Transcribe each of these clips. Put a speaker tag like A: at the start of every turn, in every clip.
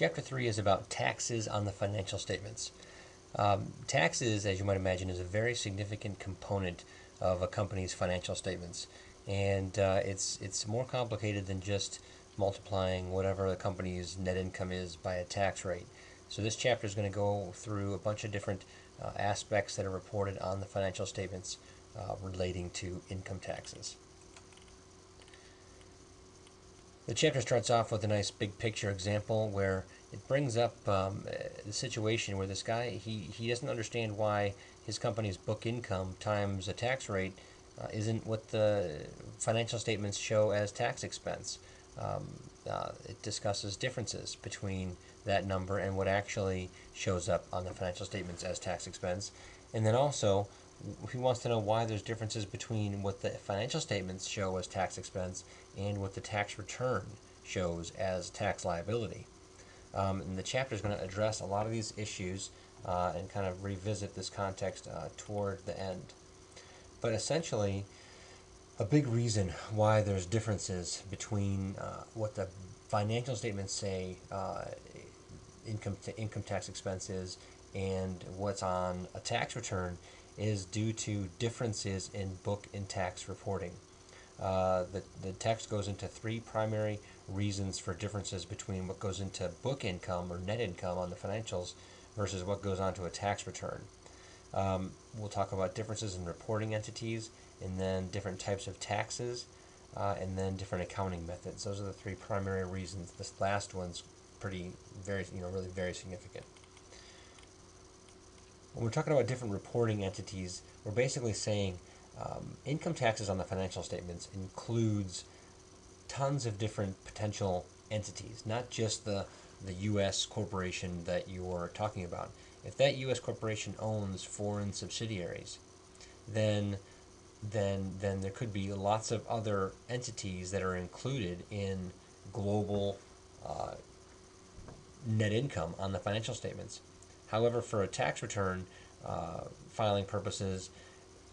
A: Chapter 3 is about taxes on the financial statements. Taxes, as you might imagine, is a very significant component of a company's financial statements, and it's more complicated than just multiplying whatever the company's net income is by a tax rate. So this chapter is going to go through a bunch of different aspects that are reported on the financial statements relating to income taxes. The chapter starts off with a nice big picture example where it brings up the situation where this guy, he doesn't understand why his company's book income times a tax rate isn't what the financial statements show as tax expense. It discusses differences between that number and what actually shows up on the financial statements as tax expense. And then also, he wants to know why there's differences between what the financial statements show as tax expense and what the tax return shows as tax liability. And the chapter is going to address a lot of these issues and kind of revisit this context toward the end. But essentially, a big reason why there's differences between what the financial statements say income tax expense is and what's on a tax return is due to differences in book and tax reporting. The text goes into three primary reasons for differences between what goes into book income or net income on the financials versus what goes onto a tax return. We'll talk about differences in reporting entities, and then different types of taxes, and then different accounting methods. Those are the three primary reasons. This last one's really very significant. When we're talking about different reporting entities, we're basically saying income taxes on the financial statements includes tons of different potential entities, not just the U.S. corporation that you're talking about. If that U.S. corporation owns foreign subsidiaries, then there could be lots of other entities that are included in global net income on the financial statements. However, for a tax return filing purposes,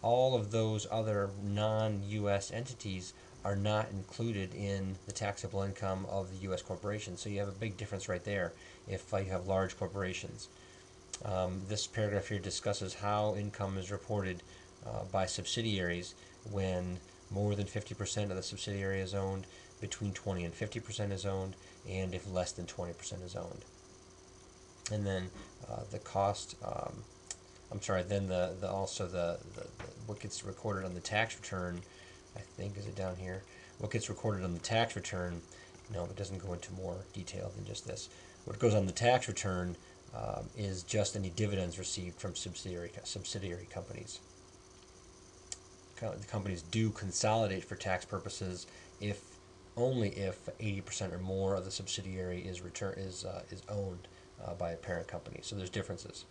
A: all of those other non-U.S. entities are not included in the taxable income of the U.S. corporation. So you have a big difference right there if you have large corporations. This paragraph here discusses how income is reported by subsidiaries when more than 50% of the subsidiary is owned, between 20 and 50% is owned, and if less than 20% is owned. And then the cost, then the what gets recorded on the tax return, I think, is it down here? What gets recorded on the tax return, no, it doesn't go into more detail than just this. What goes on the tax return is just any dividends received from subsidiary companies. The companies do consolidate for tax purposes only if 80% or more of the subsidiary is owned by a parent company. So there's differences.